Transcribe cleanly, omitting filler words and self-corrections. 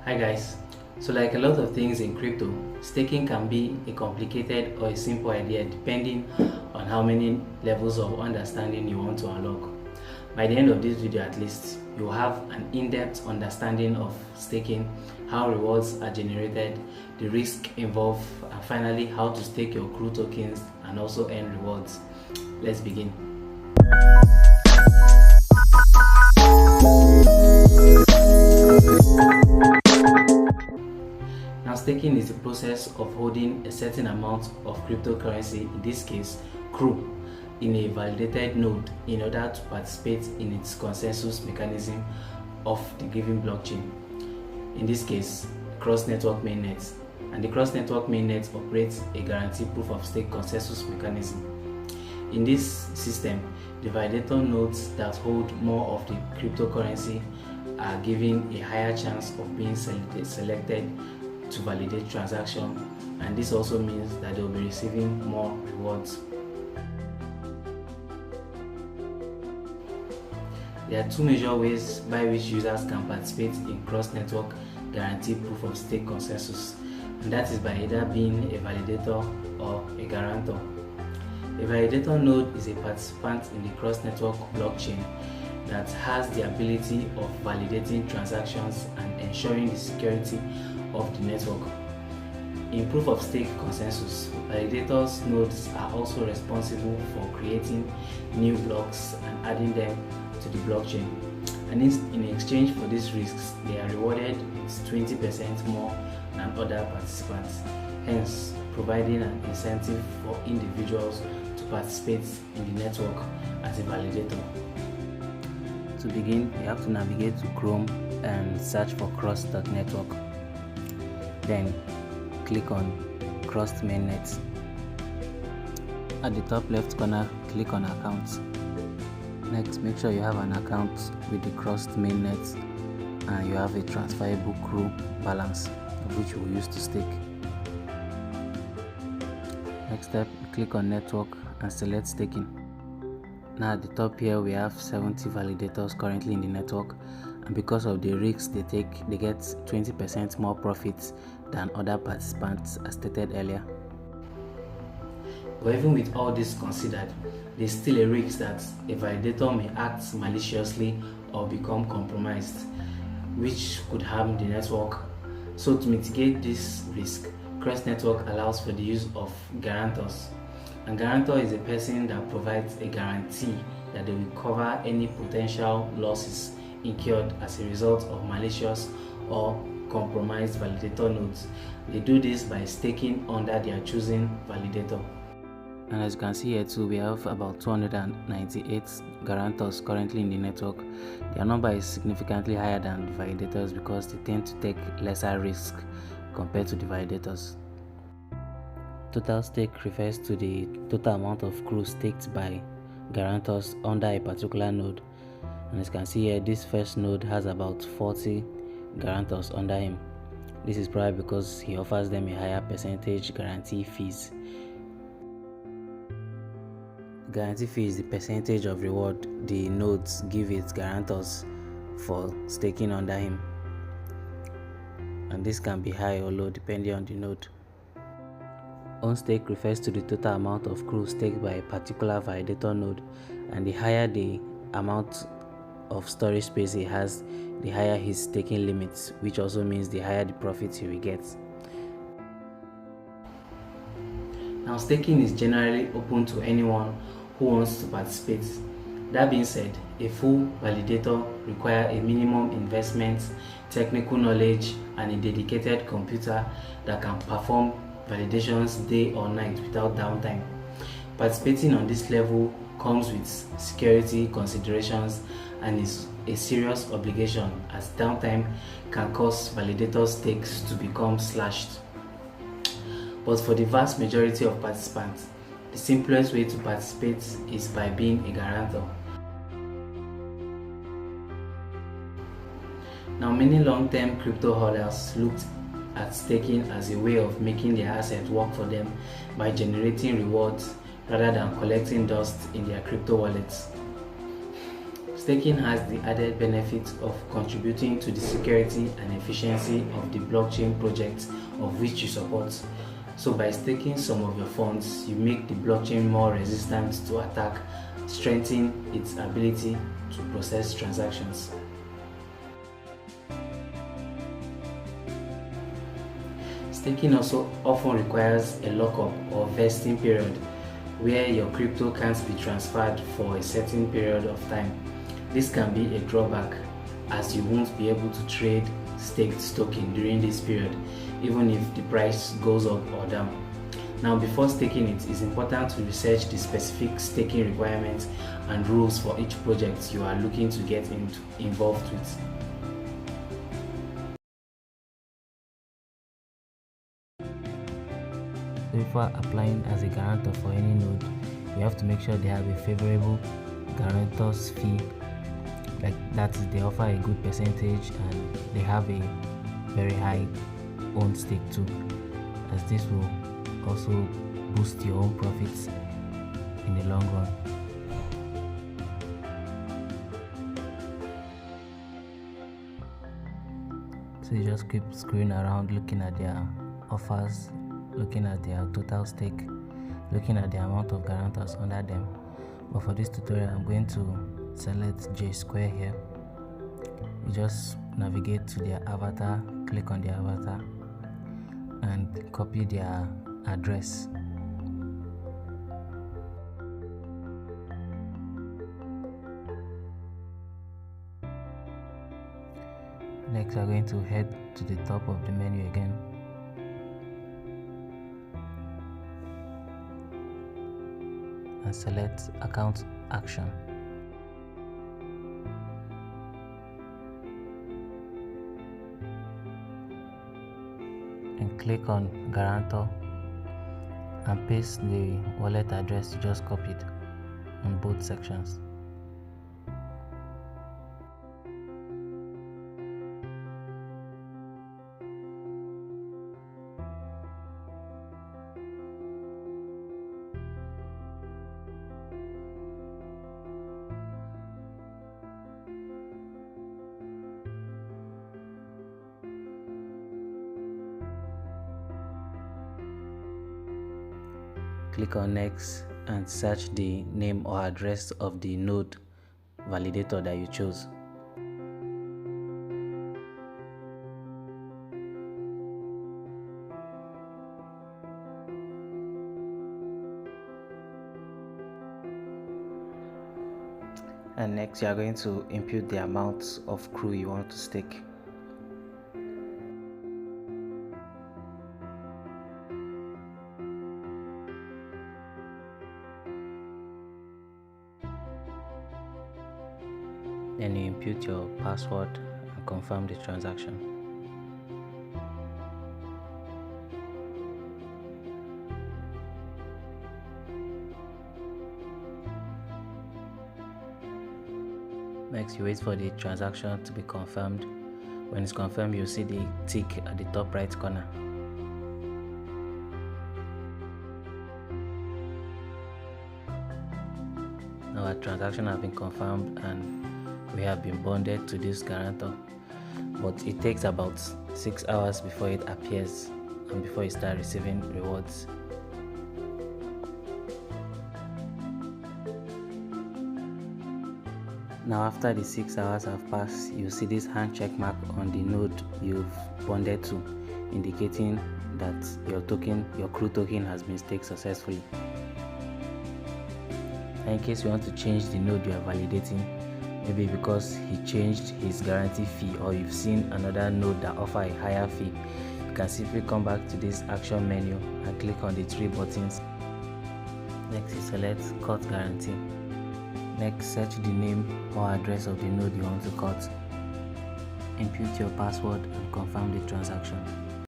Hi guys, so like a lot of things in crypto, staking can be a complicated or a simple idea depending on how many levels of understanding you want to unlock. By the end of this video at least, you will have an in-depth understanding of staking, how rewards are generated, the risk involved, and finally how to stake your CRU tokens and also earn rewards. Let's begin. Now, staking is the process of holding a certain amount of cryptocurrency, in this case CRU, in a validated node in order to participate in its consensus mechanism of the given blockchain. In this case, Crust Network Mainnet. And the Crust Network Mainnet operates a guaranteed proof of stake consensus mechanism. In this system, the validator nodes that hold more of the cryptocurrency are given a higher chance of being selected to validate transaction, and this also means that they will be receiving more rewards. There are two major ways by which users can participate in Crust Network guaranteed proof of stake consensus, and that is by either being a validator or a guarantor. A validator node is a participant in the Crust Network blockchain that has the ability of validating transactions and ensuring the security of the network. In proof of stake consensus, validators nodes are also responsible for creating new blocks and adding them to the blockchain. And in exchange for these risks, they are rewarded with 20% more than other participants, hence providing an incentive for individuals to participate in the network as a validator. To begin, you have to navigate to Chrome and search for Crust.network. Then click on Crust Mainnet. At the top left corner, click on Accounts. Next, make sure you have an account with the Crust Mainnet and you have a transferable CRU balance, which you will use to stake. Next step, click on Network and select Staking. Now at the top here, we have 70 validators currently in the network, and because of the risks they take, they get 20% more profits than other participants as stated earlier. But even with all this considered, there's still a risk that a validator may act maliciously or become compromised, which could harm the network. So to mitigate this risk, Crust Network allows for the use of guarantors. A guarantor is a person that provides a guarantee that they will cover any potential losses incurred as a result of malicious or compromised validator nodes. They do this by staking under their chosen validator. And as you can see here too, we have about 298 guarantors currently in the network. Their number is significantly higher than the validators because they tend to take lesser risk compared to the validators. Total stake refers to the total amount of CRU staked by guarantors under a particular node. And as you can see here, this first node has about 40 guarantors under him. This is probably because he offers them a higher percentage guarantee fees. Guarantee fee is the percentage of reward the nodes give its guarantors for staking under him, and this can be high or low depending on the node. On stake refers to the total amount of CRU staked by a particular validator node, and the higher the amount of storage space he has, the higher his staking limits, which also means the higher the profits he will get. Now, staking is generally open to anyone who wants to participate. That being said, a full validator requires a minimum investment, technical knowledge, and a dedicated computer that can perform validations day or night without downtime. Participating on this level comes with security considerations and is a serious obligation, as downtime can cause validator stakes to become slashed. But for the vast majority of participants, the simplest way to participate is by being a guarantor. Now, many long-term crypto holders looked at staking as a way of making their asset work for them by generating rewards rather than collecting dust in their crypto wallets. Staking has the added benefit of contributing to the security and efficiency of the blockchain projects of which you support. So by staking some of your funds, you make the blockchain more resistant to attack, strengthening its ability to process transactions. Staking also often requires a lockup or vesting period where your crypto can't be transferred for a certain period of time. This can be a drawback as you won't be able to trade staked token during this period, even if the price goes up or down. Now, before staking it's important to research the specific staking requirements and rules for each project you are looking to get involved with. Before applying as a guarantor for any node, you have to make sure they have a favorable guarantors fee. Like that is, they offer a good percentage and they have a very high own stake too, as this will also boost your own profits in the long run. So you just keep screwing around, looking at their offers, looking at their total stake, looking at the amount of guarantors under them. But for this tutorial, I'm going to select J Square here. You just navigate to their avatar, click on their avatar, and copy their address. Next, we're going to head to the top of the menu again. And select Account Action. And click on Guarantor and paste the wallet address you just copied on both sections. Click on Next and search the name or address of the node validator that you chose. And next, you are going to input the amount of crew you want to stake. Then you input your password and confirm the transaction. Next, you wait for the transaction to be confirmed. When it's confirmed, you'll see the tick at the top right corner. Now our transaction has been confirmed and we have been bonded to this guarantor, but it takes about 6 hours before it appears and before you start receiving rewards. Now after the 6 hours have passed, you see this hand check mark on the node you've bonded to, indicating that your crew token has been staked successfully. And in case you want to change the node you are validating, maybe because he changed his guarantee fee or you've seen another node that offer a higher fee, you can simply come back to this action menu and click on the 3 buttons. Next, you select Cut Guarantee. Next, search the name or address of the node you want to cut. Input your password and confirm the transaction.